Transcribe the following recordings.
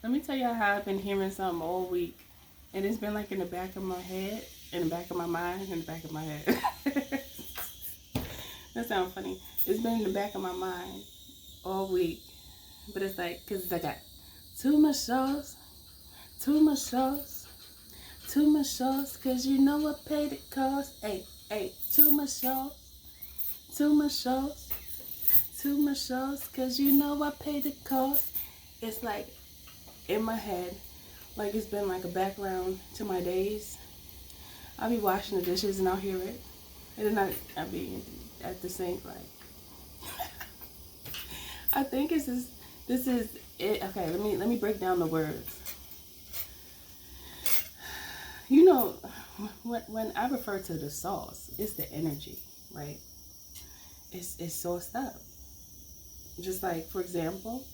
Let me tell y'all how I've been hearing something all week. And it's been like in the back of my head, in the back of my mind, in the back of my head. That sounds funny. It's been in the back of my mind all week. But it's like, because I got too much sauce, too much sauce, too much sauce, because you know what paid it cost. Hey, hey, too much sauce, too much sauce, too much sauce, because you know what paid the cost. It's like in my head, like it's been like a background to my days. I'll be washing the dishes and I'll hear it. And then I'll be at the sink like, I think this is it. Okay, let me break down the words. You know, when I refer to the sauce, it's the energy, right? It's sauced up. Just like, for example,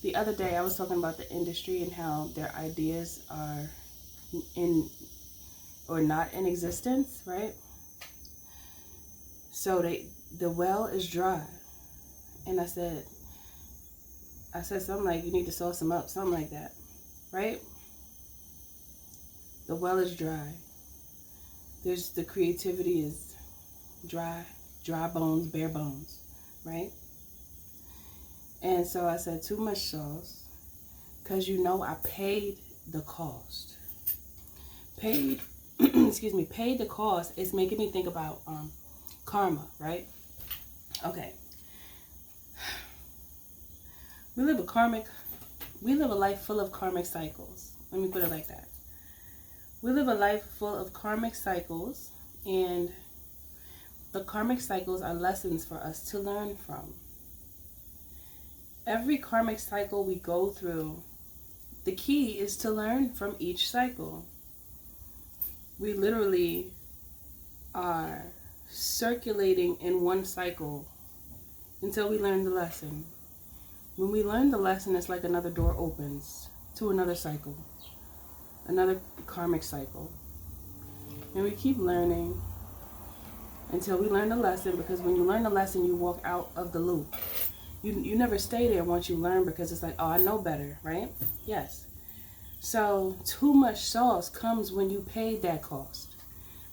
the other day I was talking about the industry and how their ideas are in or not in existence, right? So the well is dry. And I said something like, you need to sauce them up, something like that, right? The well is dry. The creativity is dry bones, bare bones, right? And so I said too much sauce, because you know I paid the cost. Paid, excuse me, paid the cost. It's making me think about karma, right? Okay. We live a life full of karmic cycles. Let me put it like that. We live a life full of karmic cycles, and the karmic cycles are lessons for us to learn from. Every karmic cycle we go through, the key is to learn from each cycle. We literally are circulating in one cycle until we learn the lesson. When we learn the lesson, it's like another door opens to another cycle, another karmic cycle. And we keep learning until we learn the lesson, because when you learn the lesson, you walk out of the loop. You never stay there once you learn, because it's like, oh, I know better, right? Yes. So too much sauce comes when you pay that cost.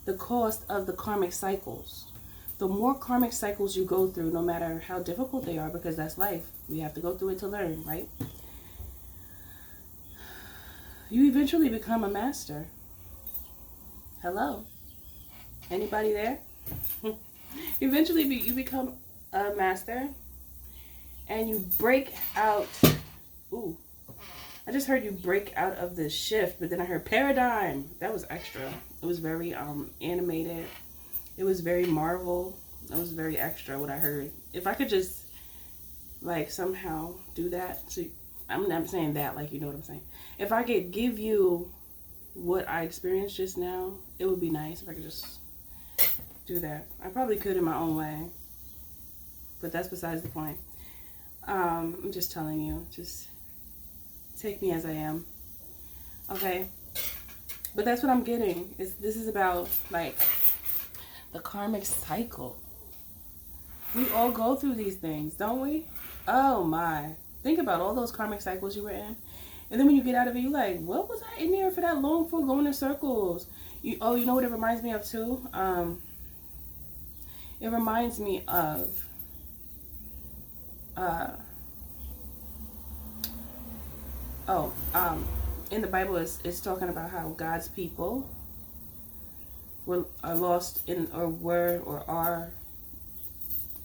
The cost of the karmic cycles. The more karmic cycles you go through, no matter how difficult they are, because that's life. We have to go through it to learn, right? You eventually become a master. Hello? Anybody there? Eventually you become a master. And you break out. Ooh, I just heard you break out of the shift, but then I heard paradigm. That was extra. It was very animated. It was very Marvel. It was very extra what I heard. If I could just like somehow do that. So I'm not saying that like, you know what I'm saying. If I could give you what I experienced just now, it would be nice if I could just do that. I probably could in my own way, but that's besides the point. I'm just telling you, just take me as I am. Okay? But that's what I'm getting. This is about, like, the karmic cycle. We all go through these things, don't we? Oh, my. Think about all those karmic cycles you were in. And then when you get out of it, you're like, what was I in there for that long for, going in circles? You know what it reminds me of, too? It reminds me of in the Bible it's talking about how God's people are lost in, or were, or are,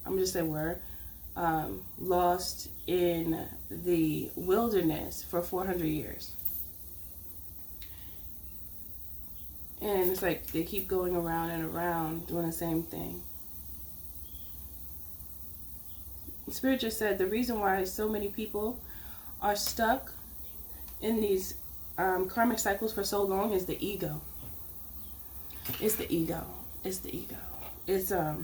I'm just saying were, lost in the wilderness for 400 years. And it's like they keep going around and around doing the same thing. Spirit just said the reason why so many people are stuck in these karmic cycles for so long is the ego. It's the ego. It's the ego. It's I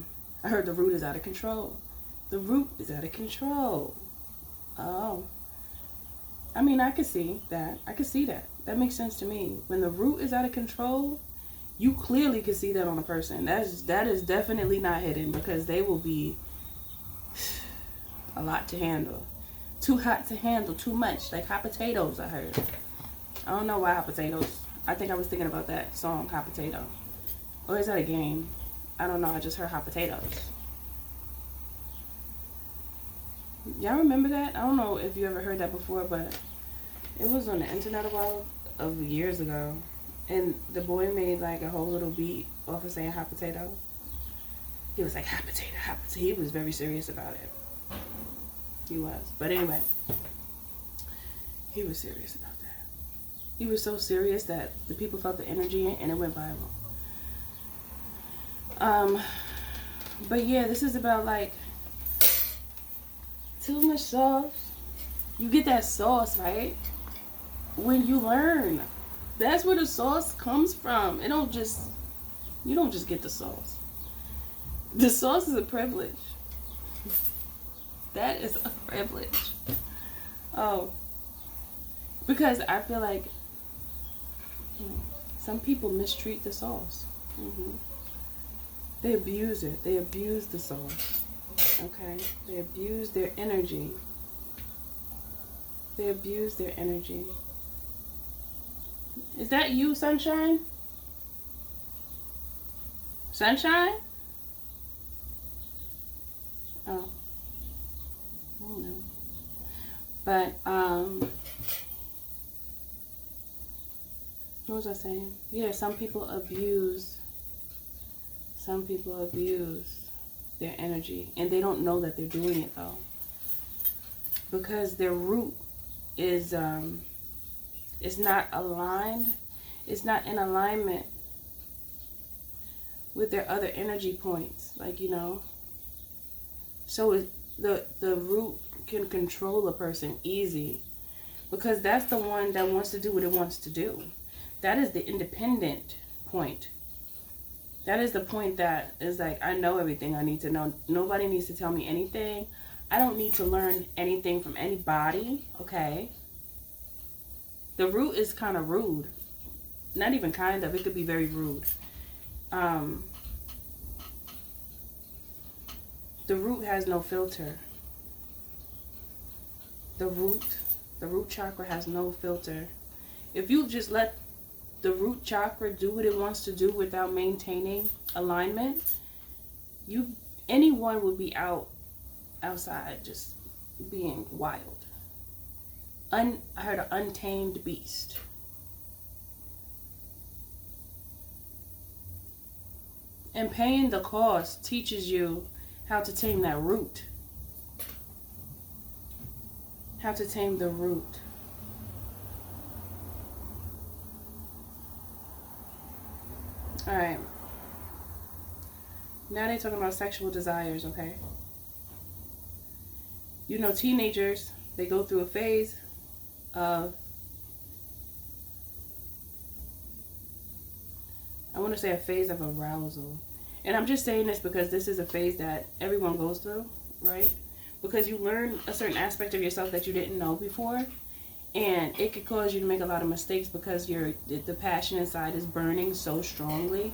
heard the root is out of control. The root is out of control. Oh. I mean, I could see that. I could see that. That makes sense to me. When the root is out of control, you clearly can see that on a person. That is definitely not hidden, because they will be a lot to handle. Too hot to handle, too much. Like hot potatoes, I heard. I don't know why hot potatoes. I think I was thinking about that song, Hot Potato. Or is that a game? I don't know. I just heard hot potatoes. Y'all remember that? I don't know if you ever heard that before, but it was on the internet a while of years ago. And the boy made like a whole little beat off of saying hot potato. He was like, hot potato, hot potato. He was very serious about it. He was. But anyway, he was serious about that. He was so serious that the people felt the energy and it went viral. But yeah, this is about like too much sauce. You get that sauce, right? When you learn. That's where the sauce comes from. You don't just get the sauce. The sauce is a privilege. That is a privilege. Oh. Because I feel like some people mistreat the sauce. They abuse it. They abuse the sauce. Okay? They abuse their energy. They abuse their energy. Is that you, Sunshine? Sunshine? Oh. I don't know. But, what was I saying? Yeah, some people abuse their energy. And they don't know that they're doing it, though. Because their root is, it's not aligned. It's not in alignment with their other energy points. Like, you know. So the root can control a person easy. Because that's the one that wants to do what it wants to do. That is the independent point. That is the point that is like, I know everything I need to know. Nobody needs to tell me anything. I don't need to learn anything from anybody. Okay. The root is kind of rude. Not even kind of. It could be very rude. The root has no filter. The root chakra has no filter. If you just let the root chakra do what it wants to do without maintaining alignment, anyone would be outside just being wild. I heard an untamed beast. And paying the cost teaches you how to tame that root. How to tame the root. Alright. Now they're talking about sexual desires, okay? You know, teenagers, they go through a phase of, I want to say a phase of arousal. And I'm just saying this because this is a phase that everyone goes through, right? Because you learn a certain aspect of yourself that you didn't know before. And it could cause you to make a lot of mistakes because the passion inside is burning so strongly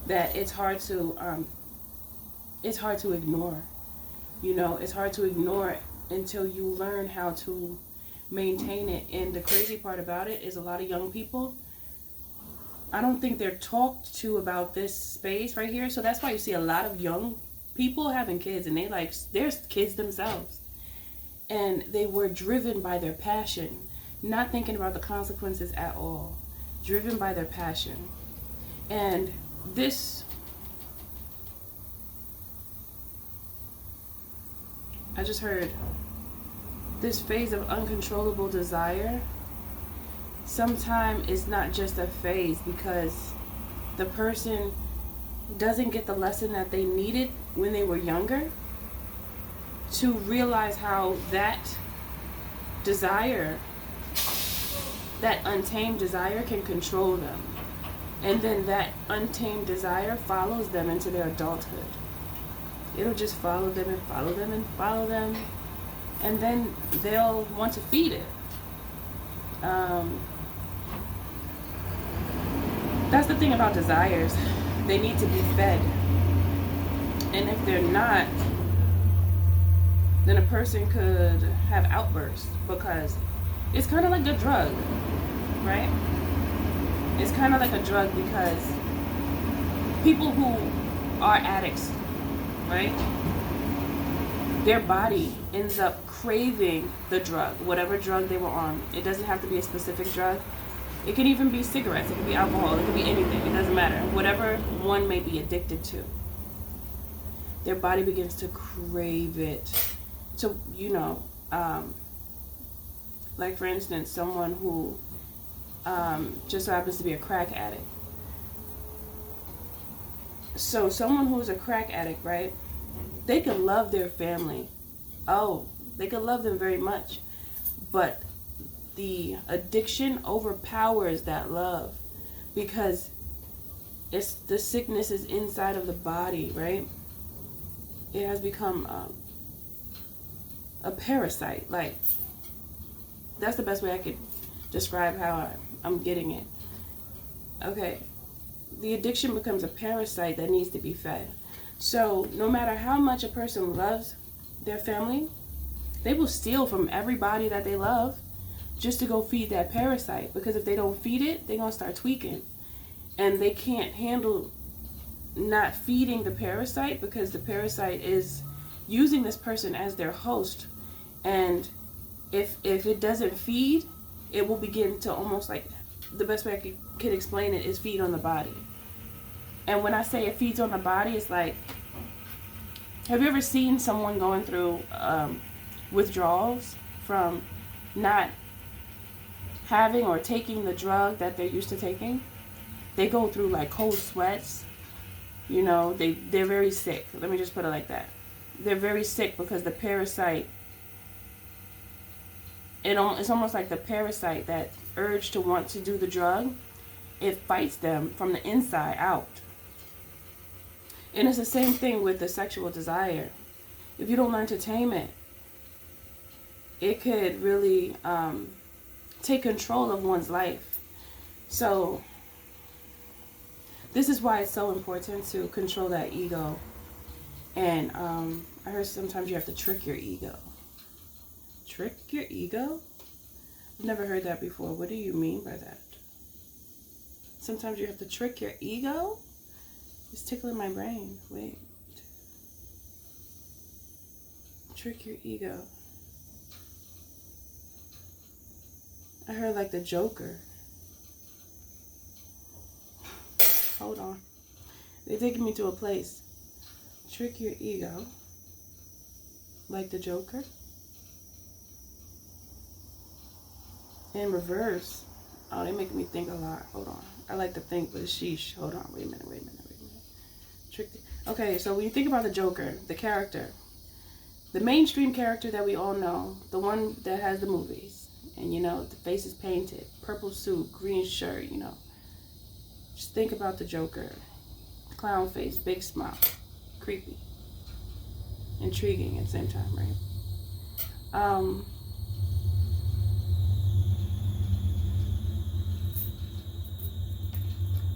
that it's hard to ignore. You know, it's hard to ignore until you learn how to maintain it. And the crazy part about it is a lot of young people, I don't think they're talked to about this space right here. So that's why you see a lot of young people having kids, and they're kids themselves. And they were driven by their passion, not thinking about the consequences at all. Driven by their passion. And this, I just heard, this phase of uncontrollable desire sometimes is not just a phase, because the person doesn't get the lesson that they needed when they were younger to realize how that desire, that untamed desire, can control them. And then that untamed desire follows them into their adulthood. It'll just follow them and follow them and follow them. And then they'll want to feed it. That's the thing about desires. They need to be fed. And if they're not, then a person could have outbursts, because it's kind of like a drug, right? It's kind of like a drug, because people who are addicts, right? Their body ends up craving the drug, whatever drug they were on. It doesn't have to be a specific drug. It can even be cigarettes, it could be alcohol, it could be anything, it doesn't matter. Whatever one may be addicted to, their body begins to crave it. So, like for instance, someone who just so happens to be a crack addict. So someone who's a crack addict, right? They can love their family. Oh, they can love them very much. But the addiction overpowers that love, because the sickness is inside of the body, right? It has become a parasite. Like, that's the best way I could describe how I'm getting it. Okay, the addiction becomes a parasite that needs to be fed. So no matter how much a person loves their family, they will steal from everybody that they love just to go feed that parasite, because if they don't feed it, they're gonna start tweaking, and they can't handle not feeding the parasite, because the parasite is using this person as their host. And if it doesn't feed, it will begin to, almost like, the best way I could explain it is feed on the body. And when I say it feeds on the body, it's like, have you ever seen someone going through withdrawals from not having or taking the drug that they're used to taking? They go through like cold sweats. They're very sick. Let me just put it like that. They're very sick because the parasite, it's almost like the parasite, that urge to want to do the drug, it fights them from the inside out. And it's the same thing with the sexual desire. If you don't learn to tame it, it could really take control of one's life. So this is why it's so important to control that ego. And I heard sometimes you have to trick your ego. Trick your ego? I've never heard that before. What do you mean by that? Sometimes you have to trick your ego? It's tickling my brain. Wait. Trick your ego. I heard like the Joker. Hold on. They're taking me to a place. Trick your ego. Like the Joker. In reverse. Oh, they make me think a lot. Hold on. I like to think, but sheesh. Hold on. Wait a minute. Okay, so when you think about the Joker, the character, the mainstream character that we all know, the one that has the movies, and the face is painted, purple suit, green shirt, just think about the Joker. Clown face, big smile, creepy, intriguing at the same time, right?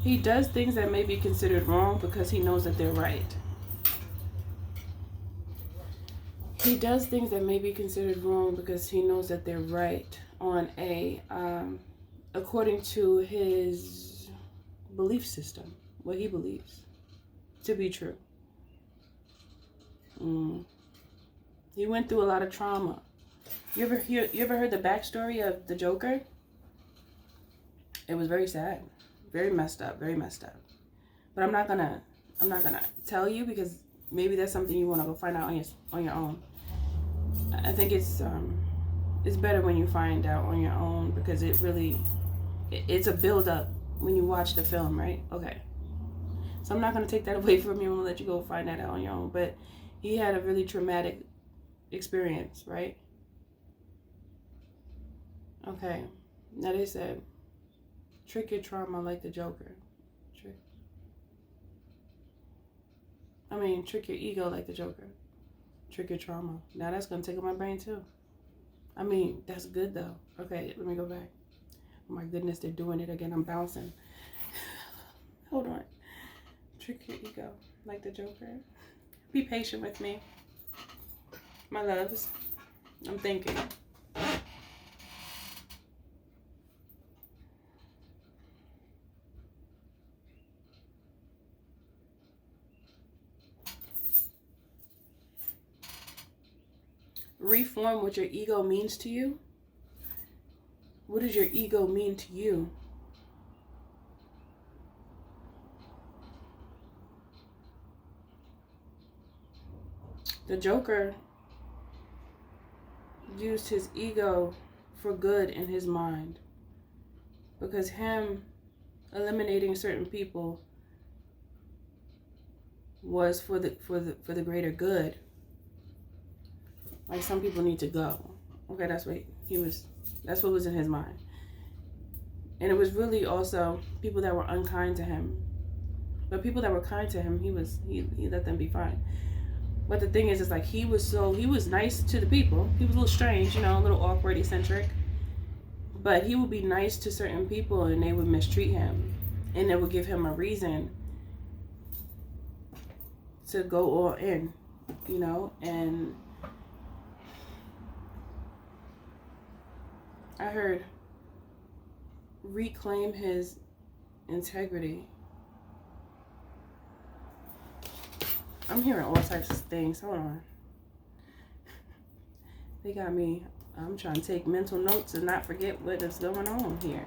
He does things that may be considered wrong because he knows that they're right. He does things that may be considered wrong because he knows that they're right on according to his belief system, what he believes to be true. He went through a lot of trauma. You ever heard the backstory of the Joker? It was very sad. Very messed up, but I'm not gonna tell you, because maybe that's something you want to go find out on your own. I think it's better when you find out on your own, because it's a build up when you watch the film, right? Okay, so I'm not gonna take that away from you. I'm gonna let you go find that out on your own. But he had a really traumatic experience, right? Okay, now they said, trick your trauma like the Joker. Trick your ego like the Joker. Trick your trauma. Now that's going to tickle my brain too. That's good though. Okay, let me go back. Oh my goodness, they're doing it again. I'm bouncing. Hold on. Trick your ego like the Joker. Be patient with me. my loves? I'm thinking. Reform what your ego means to you. What does your ego mean to you? The Joker used his ego for good in his mind, because him eliminating certain people was for the greater good. Like, some people need to go. Okay, that's what was in his mind. And it was really also people that were unkind to him. But people that were kind to him, he let them be fine. But the thing is like, he was nice to the people. He was a little strange, a little awkward, eccentric. But he would be nice to certain people and they would mistreat him. And they would give him a reason to go all in, and I heard reclaim his integrity. I'm hearing all types of things. Hold on. They got me. I'm trying to take mental notes and not forget what is going on here.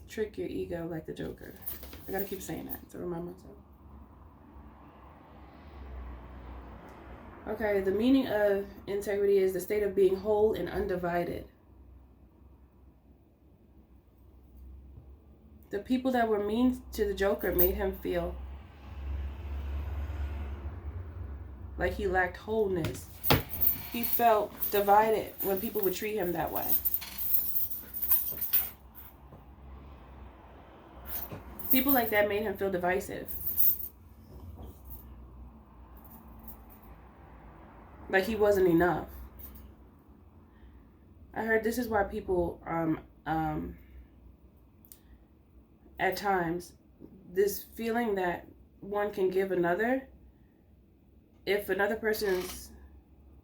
Trick your ego like the Joker. I gotta keep saying that to remind myself. Okay, the meaning of integrity is the state of being whole and undivided. The people that were mean to the Joker made him feel like he lacked wholeness. He felt divided when people would treat him that way. People like that made him feel divisive. Like he wasn't enough. I heard this is why people, at times, this feeling that one can give another, if another person's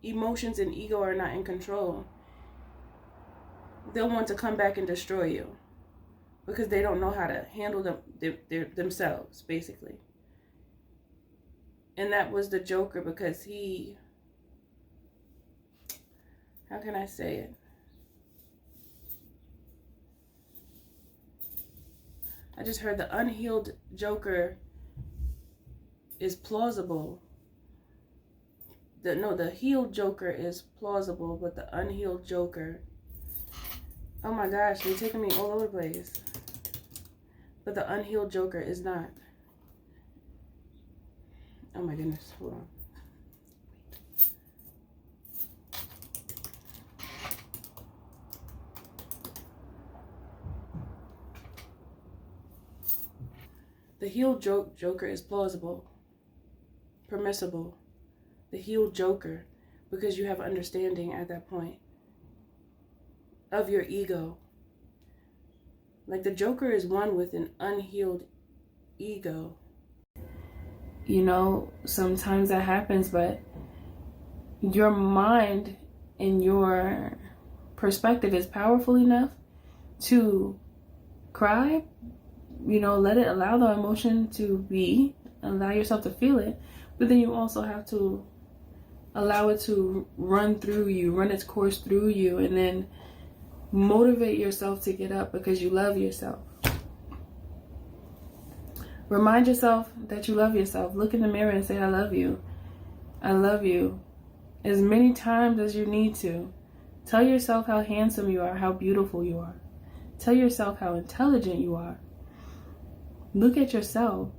emotions and ego are not in control, they'll want to come back and destroy you because they don't know how to handle themselves, basically. And that was the Joker, because he, how can I say it? I just heard the unhealed Joker is plausible. The healed Joker is plausible, but the unhealed Joker, oh my gosh, they're taking me all over the place. But the unhealed Joker is not. Oh my goodness, hold on. The healed Joker is plausible, permissible. The healed Joker, because you have understanding at that point of your ego. Like the Joker is one with an unhealed ego. Sometimes that happens, but your mind and your perspective is powerful enough to cry. Let it, allow the emotion to be, allow yourself to feel it, but then you also have to allow it to run through you, run its course through you, and then motivate yourself to get up because you love yourself. Remind yourself that you love yourself. Look in the mirror and say, I love you. I love you. As many times as you need to. Tell yourself how handsome you are, how beautiful you are. Tell yourself how intelligent you are. Look at yourself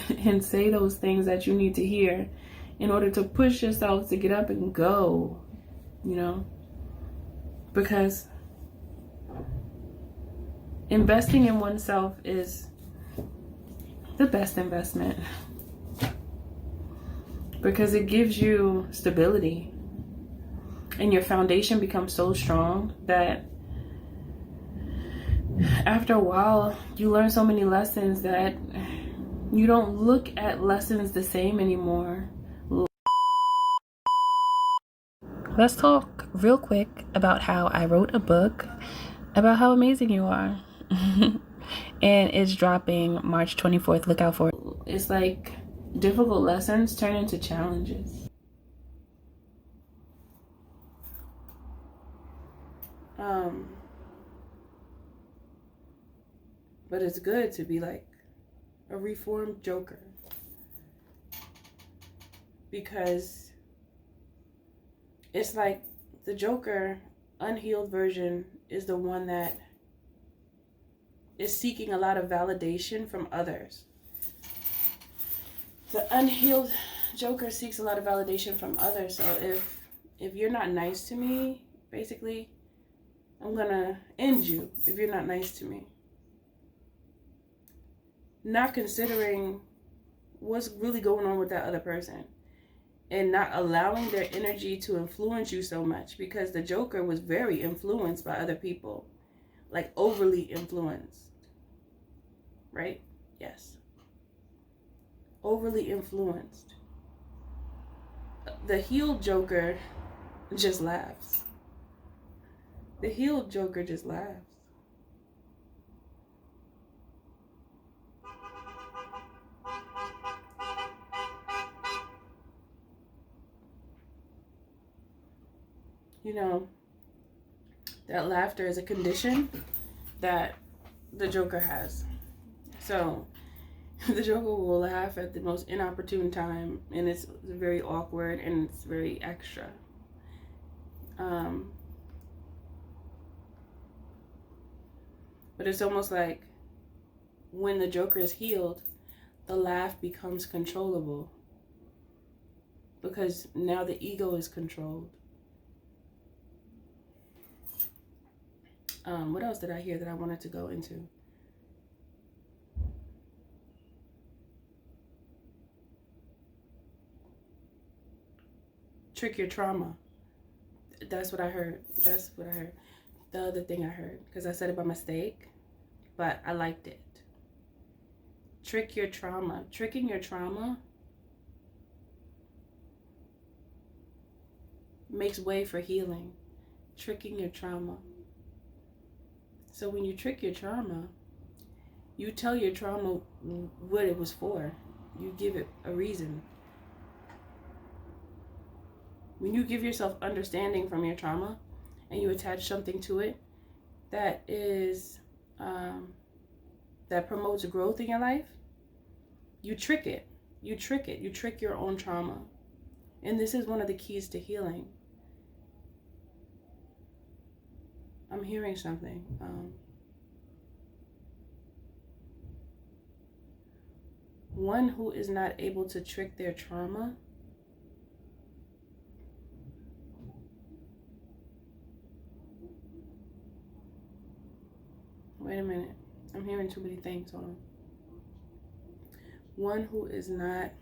and say those things that you need to hear in order to push yourself to get up and go, because investing in oneself is the best investment, because it gives you stability and your foundation becomes so strong that after a while you learn so many lessons that You don't look at lessons the same anymore. Let's talk real quick about how I wrote a book about how amazing you are. And it's dropping March 24th. Look out for it. It's like difficult lessons turn into challenges. But it's good to be like a reformed Joker, because it's like the Joker unhealed version is the one that is seeking a lot of validation from others. The unhealed Joker seeks a lot of validation from others. So if you're not nice to me, basically, I'm gonna end you if you're not nice to me. Not considering what's really going on with that other person, and not allowing their energy to influence you so much, because the Joker was very influenced by other people, like overly influenced, right? Yes. Overly influenced. The healed Joker just laughs. The healed Joker just laughs. You know, that laughter is a condition that the Joker has. So the Joker will laugh at the most inopportune time, and it's very awkward and it's very extra. But it's almost like when the Joker is healed, the laugh becomes controllable, because now the ego is controlled. What else did I hear that I wanted to go into? Trick your trauma. That's what I heard. That's what I heard. The other thing I heard, because I said it by mistake, but I liked it. Trick your trauma. Tricking your trauma makes way for healing. Tricking your trauma. So when you trick your trauma, you tell your trauma what it was for. You give it a reason. When you give yourself understanding from your trauma and you attach something to it that is that promotes growth in your life, you trick it. You trick it. You trick your own trauma. And this is one of the keys to healing. I'm hearing something. One who is not able to trick their trauma wait a minute. I'm hearing too many things. Hold on. One who is not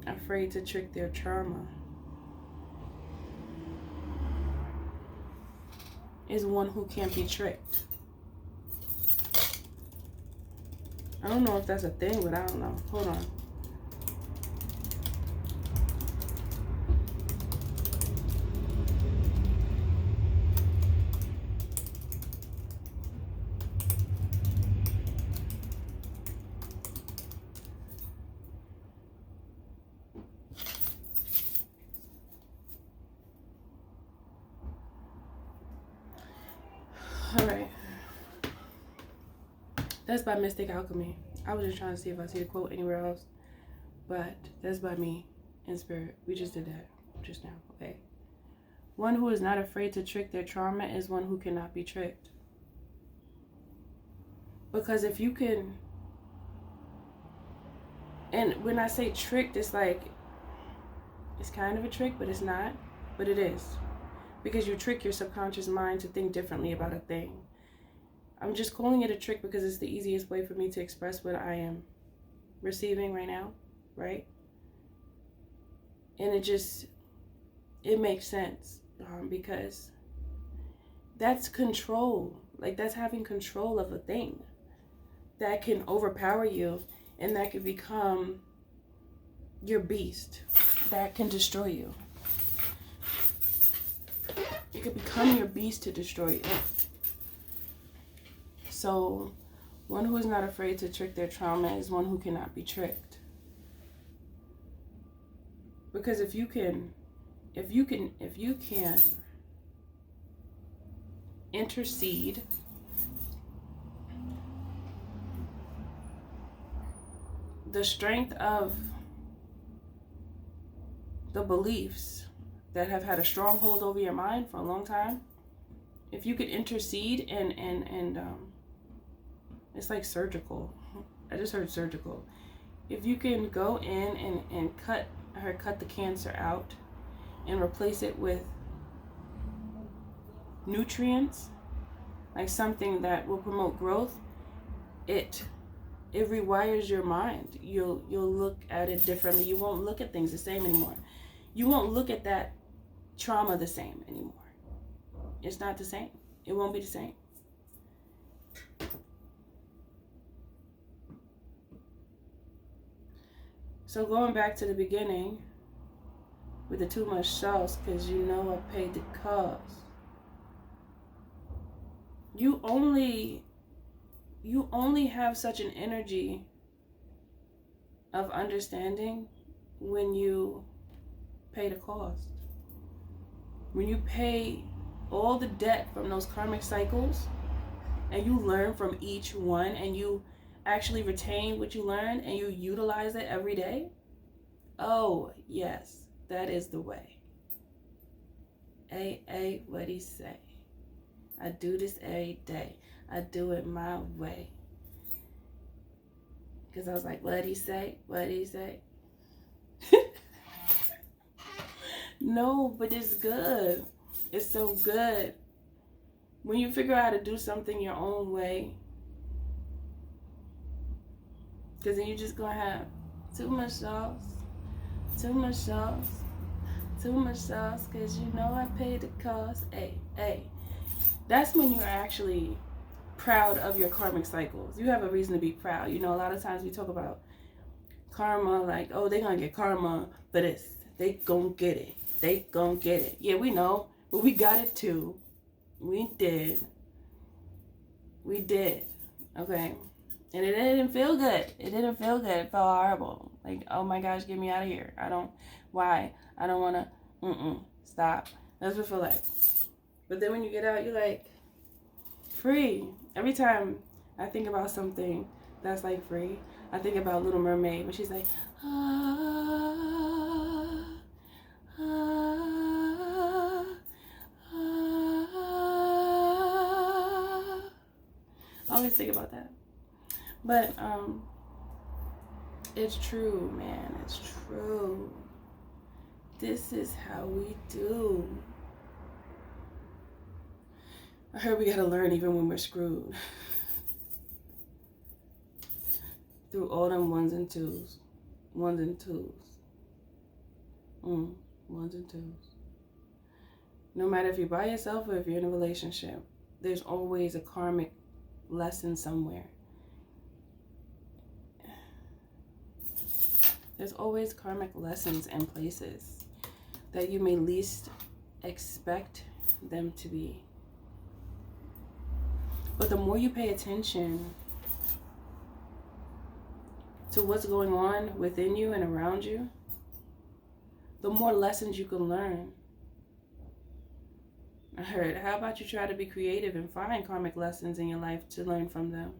afraid to trick their trauma is one who can't be tricked. I don't know if that's a thing, but I don't know. Hold on. All right. That's by Mystic Alchemy. I was just trying to see if I see a quote anywhere else, but that's by me in spirit. We just did that just now. Okay. One who is not afraid to trick their trauma is one who cannot be tricked. Because if you can, and when I say tricked, it's like, it's kind of a trick, but it's not, but it is. Because you trick your subconscious mind to think differently about a thing. I'm just calling it a trick because it's the easiest way for me to express what I am receiving right now, right? And it makes sense because that's control. Like, that's having control of a thing. that can overpower you, and that can become your beast, that can destroy you. It could become your beast to destroy you. So one who is not afraid to trick their trauma is one who cannot be tricked. Because if you can intercede the strength of the beliefs that have had a stronghold over your mind for a long time, if you could intercede and it's like surgical. I just heard surgical. If you can go in and cut the cancer out and replace it with nutrients, like something that will promote growth, it rewires your mind. You'll look at it differently. You won't look at things the same anymore. You won't look at that trauma the same anymore. It's not the same. It won't be the same. So going back to the beginning with the too much sauce, because you know I paid the cost. You only have such an energy of understanding when you pay the cost. When you pay all the debt from those karmic cycles and you learn from each one and you actually retain what you learn and you utilize it every day. Oh, yes, that is the way. What'd he say? I do this every day. I do it my way. Because I was like, what'd he say? What'd he say? No, but it's good. It's so good. When you figure out how to do something your own way, because then you're just going to have too much sauce, too much sauce, too much sauce, because you know I paid the cost. Hey. That's when you're actually proud of your karmic cycles. You have a reason to be proud. You know, a lot of times we talk about karma, like, oh, they're going to get karma for this. They going to get it. They going to get it. Yeah, we know, but we got it too. We did. Okay? And it didn't feel good. It felt horrible. Like, oh my gosh, get me out of here. Why? I don't want to, stop. That's what it feels like. But then when you get out, you're like, free. Every time I think about something that's like free, I think about Little Mermaid when she's like, I always think about that. But it's true, man. It's true. This is how we do. I heard we gotta learn even when we're screwed. Through all them ones and twos. Ones and twos. No matter if you're by yourself or if you're in a relationship, there's always a karmic lesson somewhere. There's always karmic lessons and places that you may least expect them to be. But the more you pay attention to what's going on within you and around you, the more lessons you can learn. I heard, how about you try to be creative and find karmic lessons in your life to learn from them?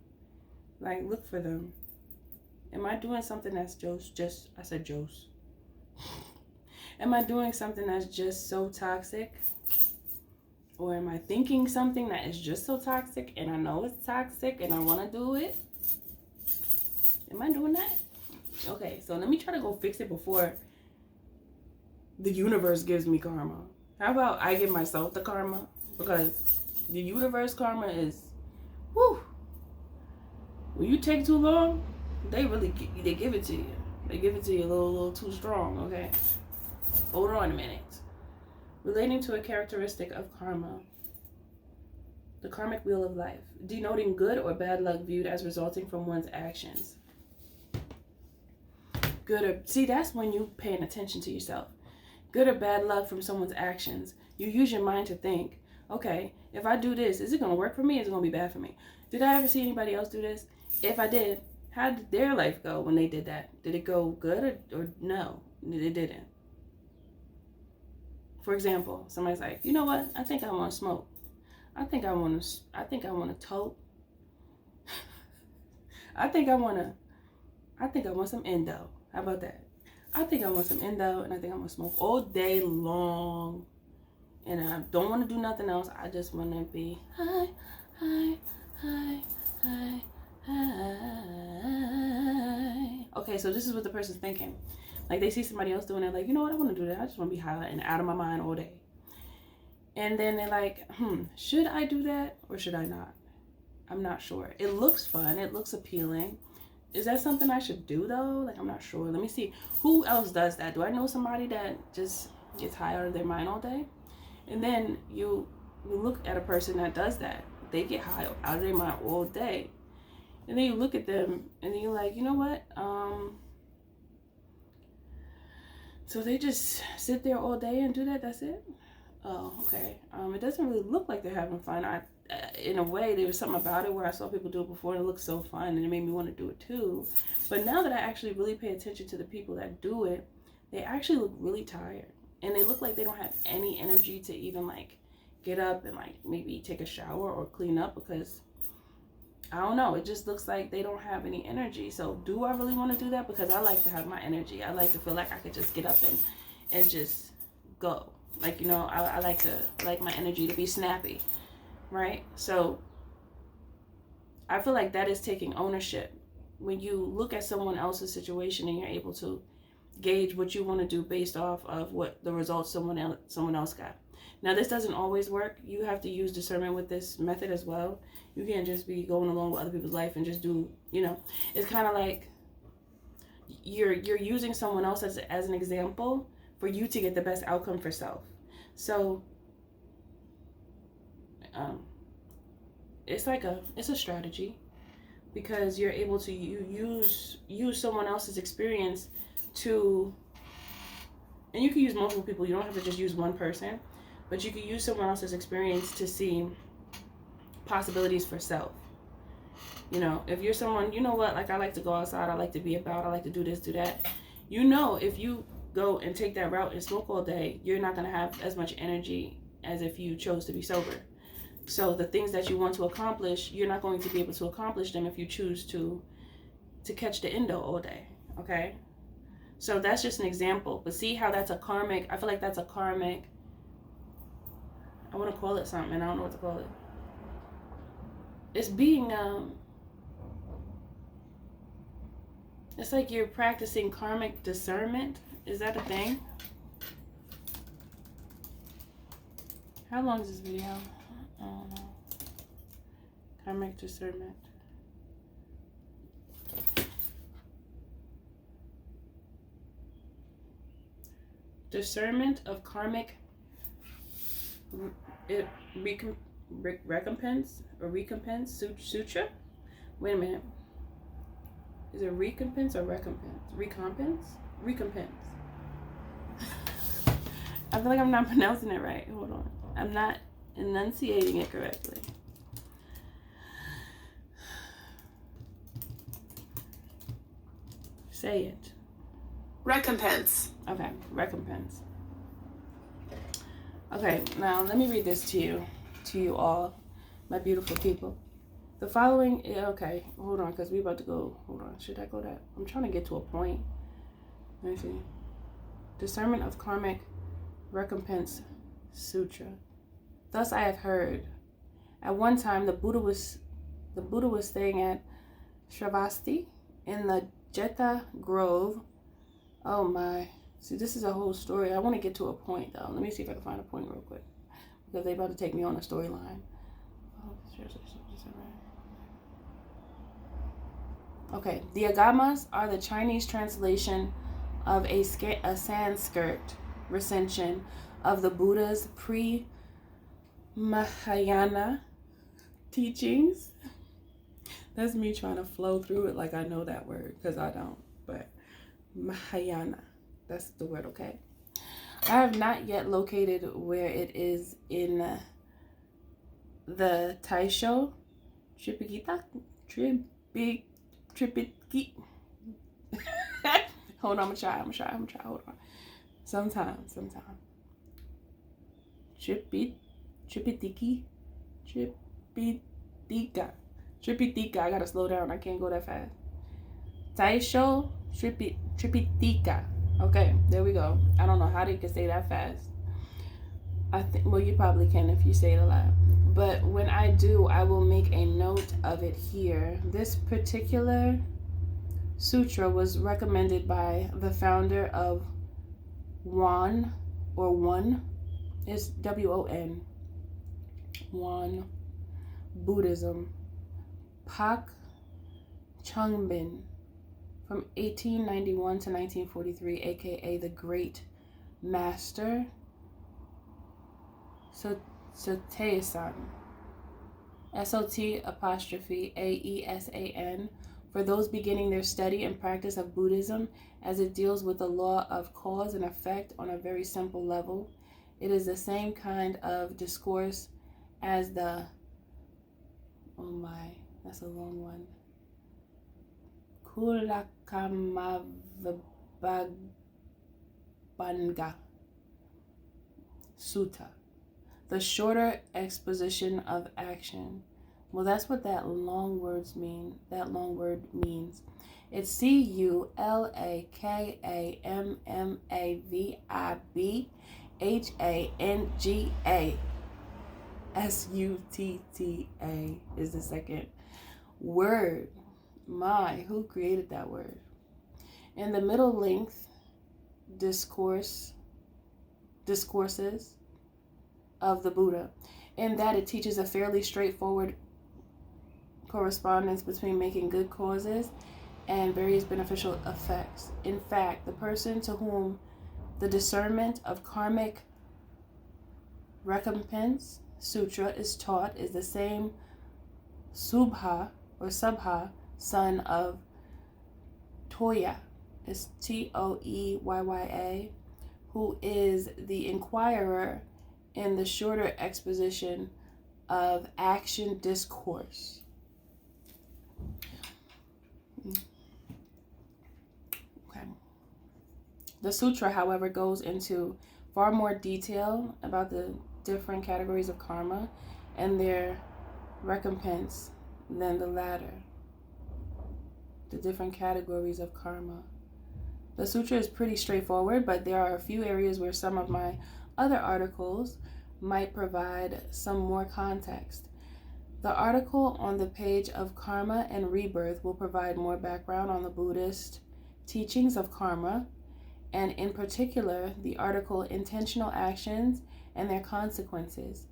Like, look for them. Am I doing something that's Am I doing something that's just so toxic? Or am I thinking something that is just so toxic and I know it's toxic and I want to do it? Am I doing that? Okay, so let me try to go fix it before the universe gives me karma. How about I give myself the karma? Because the universe karma is, whoo. When you take too long, they give it to you. They give it to you a little too strong, okay? Hold on a minute. Relating to a characteristic of karma. The karmic wheel of life, denoting good or bad luck viewed as resulting from one's actions. Good or, see, that's when you paying attention to yourself. Good or bad luck from someone's actions. You use your mind to think, okay, if I do this, is it going to work for me? Is it going to be bad for me? Did I ever see anybody else do this? If I did, how did their life go when they did that? Did it go good or no? It didn't. For example, somebody's like, you know what? I think I want to smoke. I think I want to tote. I think I want some endo. How about that? I think I want some endo, and I think I want to smoke all day long. And I don't want to do nothing else. I just want to be high, high, high, high, high. Okay, so this is what the person's thinking. Like, they see somebody else doing it, like, you know what, I want to do that. I just want to be high and out of my mind all day. And then they're like, should I do that or should I not? I'm not sure. It looks fun. It looks appealing. Is that something I should do, though? Like, I'm not sure. Let me see. Who else does that? Do I know somebody that just gets high out of their mind all day? And then you look at a person that does that. They get high out of their mind all day. And then you look at them and then you're like, you know what? So they just sit there all day and do that? That's it? Oh, okay. It doesn't really look like they're having fun. In a way, there was something about it where I saw people do it before and it looked so fun and it made me want to do it too. But now that I actually really pay attention to the people that do it, they actually look really tired. And they look like they don't have any energy to even like get up and like maybe take a shower or clean up, because I don't know, it just looks like they don't have any energy. So do I really want to do that? Because I like to have my energy. I like to feel like I could just get up and just go. Like, you know, I like my energy to be snappy, right? So I feel like that is taking ownership. When you look at someone else's situation and you're able to gauge what you want to do based off of what the results someone else got. Now, this doesn't always work. You have to use discernment with this method as well. You can't just be going along with other people's life and just do, you know, it's kind of like you're using someone else as an example for you to get the best outcome for self. So it's a strategy, because you're able to use someone else's experience to, and you can use multiple people. You don't have to just use one person, but you can use someone else's experience to see possibilities for self. You know, if you're someone, you know what, like, I like to go outside, I like to be about, I like to do this, do that. You know, if you go and take that route and smoke all day, you're not going to have as much energy as if you chose to be sober. So the things that you want to accomplish, you're not going to be able to accomplish them if you choose to catch the endo all day, okay? So that's just an example. But see how that's a karmic, I feel like that's a karmic, I want to call it something, and I don't know what to call it. It's being, it's like you're practicing karmic discernment. Is that a thing? How long is this video? I don't know. Karmic discernment. Discernment of karmic recompense sutra? Wait a minute. Is it recompense or recompense? Recompense. I feel like I'm not pronouncing it right. Hold on. I'm not enunciating it correctly. Say it. Recompense. Okay, recompense. Okay, now let me read this to you all, my beautiful people. The following, okay, hold on, because we're about to go, hold on, should I go that? I'm trying to get to a point. Let me see. Discernment of karmic recompense sutra. Thus I have heard. At one time, the Buddha was staying at Shravasti in the Jeta Grove. Oh my. See, this is a whole story. I want to get to a point, though. Let me see if I can find a point real quick, because they're about to take me on a storyline. Okay, the Agamas are the Chinese translation of a Sanskrit recension of the Buddha's pre-Mahayana teachings. That's me trying to flow through it like I know that word, because I don't. But Mahayana, that's the word, okay? I have not yet located where it is in the Taisho. Tripikita? Tripiki. Hold on, I'm gonna try. Hold on. Sometime. Tripitiki. Tripitika. I gotta slow down. I can't go that fast. Taisho Tripitika. Okay, there we go. I don't know how they can say that fast. I think, well, you probably can if you say it a lot. But when I do, I will make a note of it here. This particular sutra was recommended by the founder of Won, or One. It's WON. Won Buddhism. Pak Chungbin, from 1891 to 1943, aka the Great Master Sotaesan. SOT'_AESAN, for those beginning their study and practice of Buddhism, as it deals with the law of cause and effect on a very simple level. It is the same kind of discourse as the, oh my, that's a long one, Kulakamavabanga Sutta, the shorter exposition of action. Well, that's what that long word means. It's CULAKAMMAVIBHANGASUTTA is the second word. My, who created that word? In the middle length discourses of the Buddha, in that it teaches a fairly straightforward correspondence between making good causes and various beneficial effects. In fact, the person to whom the discernment of karmic recompense sutra is taught is the same Subha, son of Toya, is Toeyya, who is the inquirer in the shorter exposition of action discourse. Okay. The sutra, however, goes into far more detail about the different categories of karma and their recompense than the latter. The different categories of karma. The sutra is pretty straightforward, but there are a few areas where some of my other articles might provide some more context. The article on the page of Karma and Rebirth will provide more background on the Buddhist teachings of karma, and in particular, the article Intentional Actions and Their Consequences.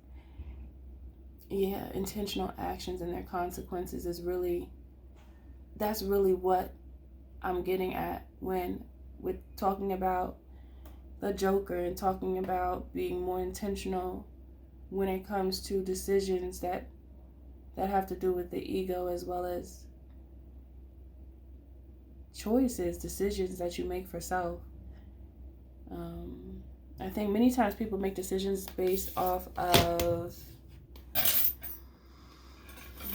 Yeah, intentional actions and their consequences is that's really what I'm getting at when we're talking about the Joker and talking about being more intentional when it comes to decisions that have to do with the ego, as well as decisions that you make for self. I think many times people make decisions based off of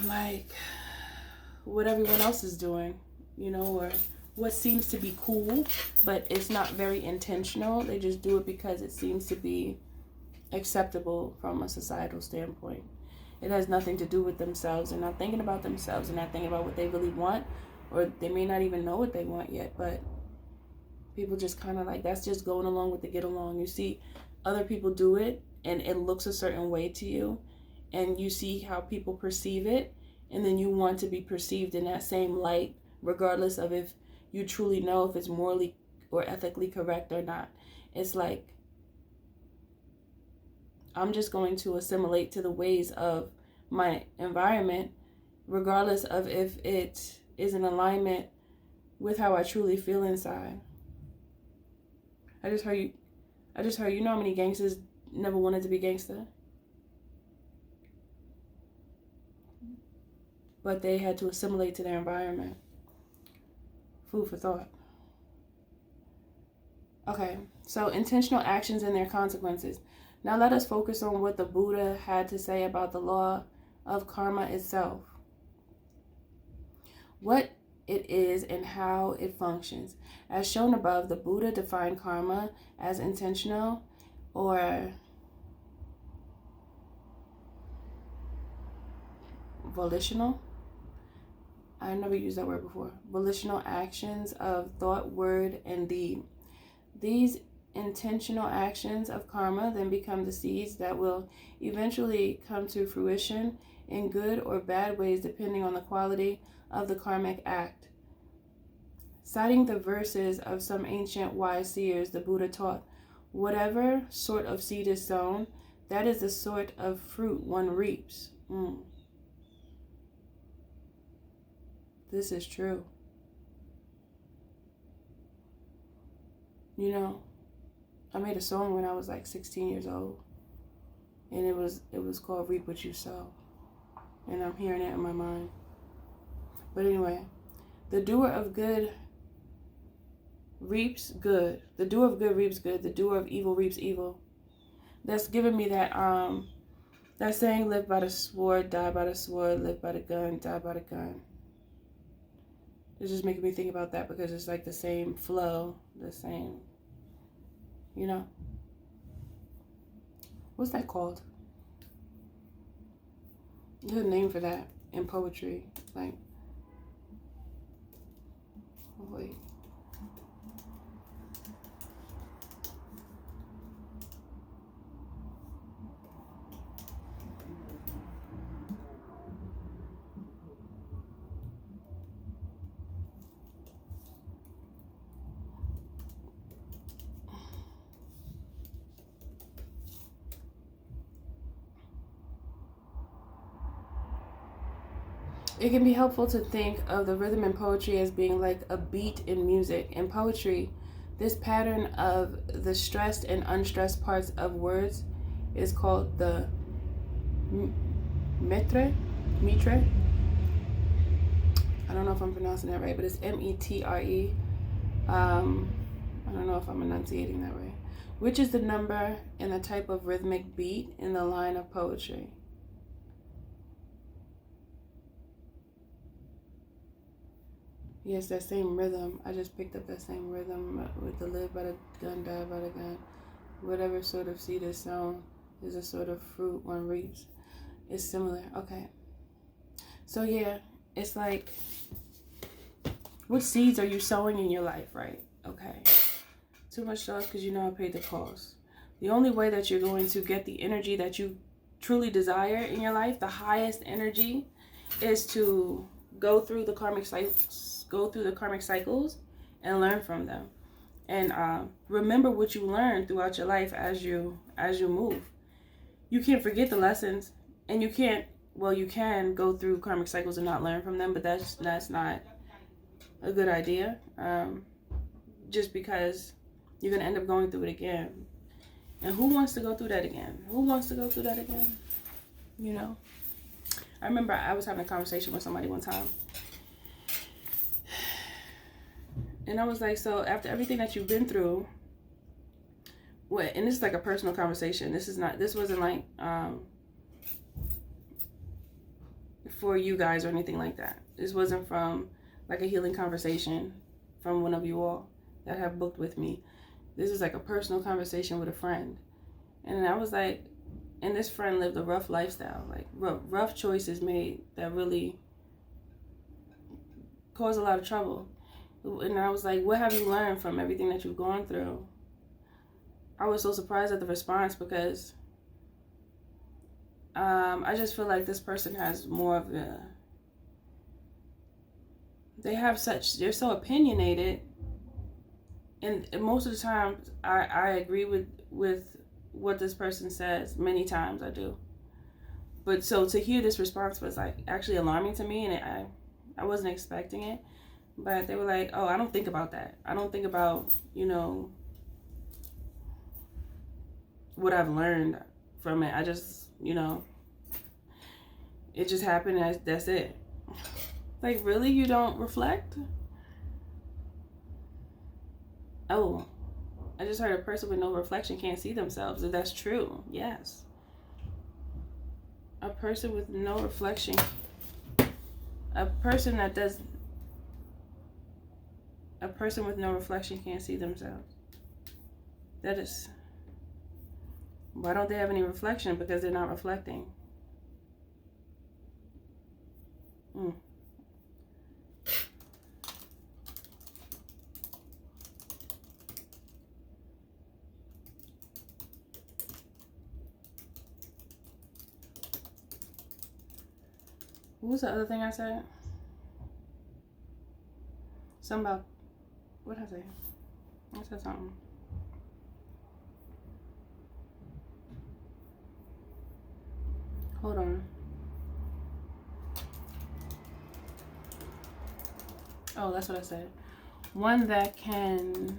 like what everyone else is doing, or what seems to be cool, but it's not very intentional. They just do it because it seems to be acceptable from a societal standpoint. It has nothing to do with themselves. They're not thinking about themselves. They're not thinking about what they really want, or they may not even know what they want yet, but people just kind of like, that's just going along with the get along. You see other people do it and it looks a certain way to you, and you see how people perceive it, and then you want to be perceived in that same light, regardless of if you truly know if it's morally or ethically correct or not. It's like, I'm just going to assimilate to the ways of my environment, regardless of if it is in alignment with how I truly feel inside. I just heard you know how many gangsters never wanted to be gangster? but they had to assimilate to their environment. Food for thought. Okay, so intentional actions and their consequences. Now let us focus on what the Buddha had to say about the law of karma itself. What it is and how it functions. As shown above, the Buddha defined karma as intentional or volitional. I never used that word before. Volitional actions of thought, word, and deed. These intentional actions of karma then become the seeds that will eventually come to fruition in good or bad ways depending on the quality of the karmic act. Citing the verses of some ancient wise seers, the Buddha taught, whatever sort of seed is sown, that is the sort of fruit one reaps. This is true. You know, I made a song when I was like 16 years old, and it was called Reap What You Sow, and I'm hearing it in my mind. But anyway, the doer of good reaps good. The doer of good reaps good. The doer of evil reaps evil. That's giving me that saying, live by the sword, die by the sword, live by the gun, die by the gun. It's just making me think about that because it's like the same flow, the same, you know. What's that called? There's a name for that in poetry. Like, oh wait. It can be helpful to think of the rhythm in poetry as being like a beat in music. In poetry, this pattern of the stressed and unstressed parts of words is called the metre. I don't know if I'm pronouncing that right, but it's METRE. I don't know if I'm enunciating that right. Which is the number and the type of rhythmic beat in the line of poetry. Yes, that same rhythm. I just picked up that same rhythm with the live by the gun, die by the gun. Whatever sort of seed is sown is a sort of fruit one reaps. It's similar. Okay. So yeah, it's like, what seeds are you sowing in your life, right? Okay. Too much sauce because you know I paid the cost. The only way that you're going to get the energy that you truly desire in your life, the highest energy, is to go through the karmic cycles and learn from them, and remember what you learned throughout your life as you move. You can't forget the lessons, and you can go through karmic cycles and not learn from them, but that's not a good idea, just because you're gonna end up going through it again. And who wants to go through that again? You know, I remember I was having a conversation with somebody one time, and I was like, so after everything that you've been through, what? And this is like a personal conversation. This wasn't like for you guys or anything like that. This wasn't from like a healing conversation from one of you all that have booked with me. This is like a personal conversation with a friend. And I was like, and this friend lived a rough lifestyle, like rough choices made that really caused a lot of trouble. And I was like, what have you learned from everything that you've gone through? I was so surprised at the response because I just feel like this person has more of a, they're so opinionated, and most of the time I agree with what this person says. Many times I do, but so to hear this response was like actually alarming to me, and I wasn't expecting it. But they were like, oh, I don't think about that. I don't think about, what I've learned from it. I just, it just happened. That's it. Like, really? You don't reflect? Oh, I just heard a person with no reflection can't see themselves. If that's true, yes. A person with no reflection, a person with no reflection can't see themselves. That is, why don't they have any reflection? Because they're not reflecting. What was the other thing I said? Something about, what did I say? I said something. Hold on. Oh, that's what I said. One that can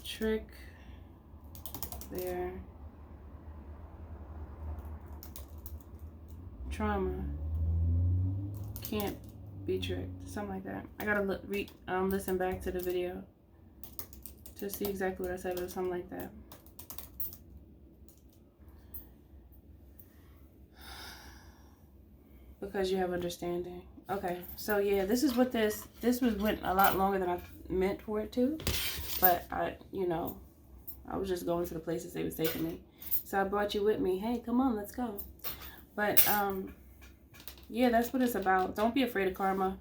trick their trauma can't be tricked. Something like that. I gotta listen back to the video to see exactly what I said, but it was something like that. Because you have understanding. Okay, so yeah, this is what this went a lot longer than I meant for it to, but I was just going to the places they was taking me, so I brought you with me. Hey, come on, let's go. But yeah, that's what it's about. Don't be afraid of karma.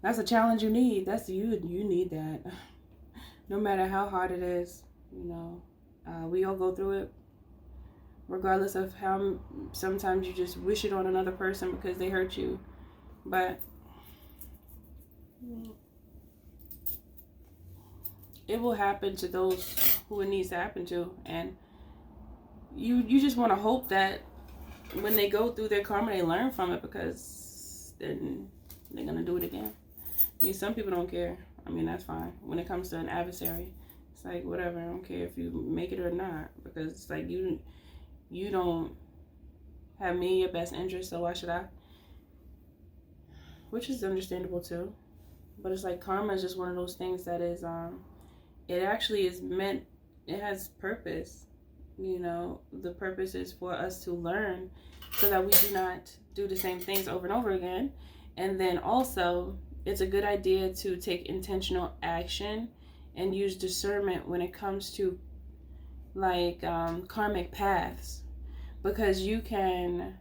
That's a challenge you need. That's you need that. No matter how hard it is, we all go through it. Regardless of how sometimes you just wish it on another person because they hurt you. But it will happen to those who it needs to happen to. And you just want to hope that when they go through their karma, they learn from it, because then they're going to do it again. I mean, some people don't care. I mean, that's fine. When it comes to an adversary, it's like, whatever. I don't care if you make it or not, because it's like you don't have me in your best interest, so why should I? Which is understandable too. But it's like karma is just one of those things that is, it actually is meant, it has purpose. The purpose is for us to learn so that we do not do the same things over and over again. And then also, it's a good idea to take intentional action and use discernment when it comes to like karmic paths, because you can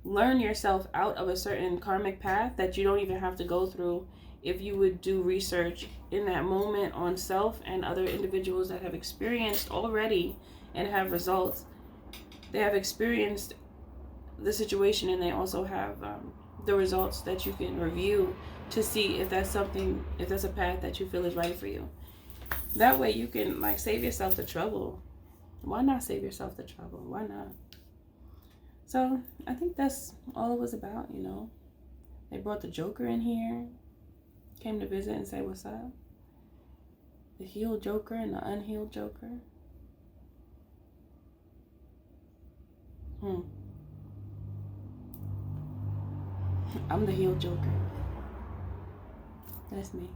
learn yourself out of a certain karmic path that you don't even have to go through if you would do research in that moment on self and other individuals that have experienced already and have results. They have experienced the situation, and they also have the results that you can review to see if that's a path that you feel is right for you. That way you can like save yourself the trouble. Why not save yourself the trouble? Why not? So I think that's all it was about. They brought the Joker in here, came to visit and say what's up. The healed Joker and the unhealed Joker. I'm the healed Joker. That's me.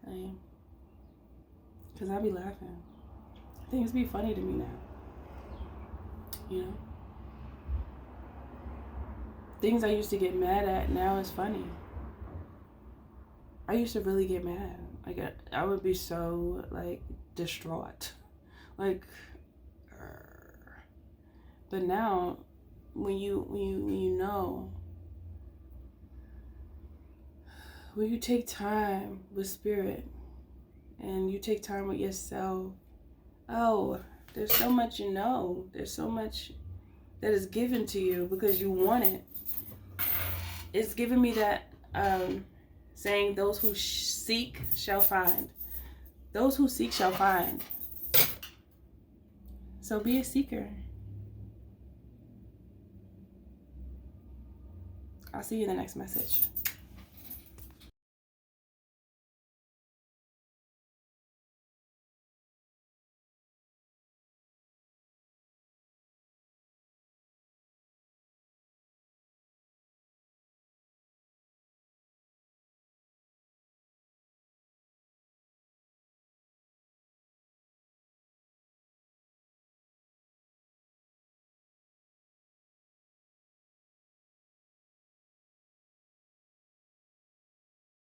I am. Because I be laughing. Things be funny to me now. Things I used to get mad at now is funny. I used to really get mad. Like, I would be so, like, distraught. Like, but now, when you take time with spirit and you take time with yourself, there's so much there's so much that is given to you because you want it. It's given me that saying, those who seek shall find. Those who seek shall find. So be a seeker. I'll see you in the next message.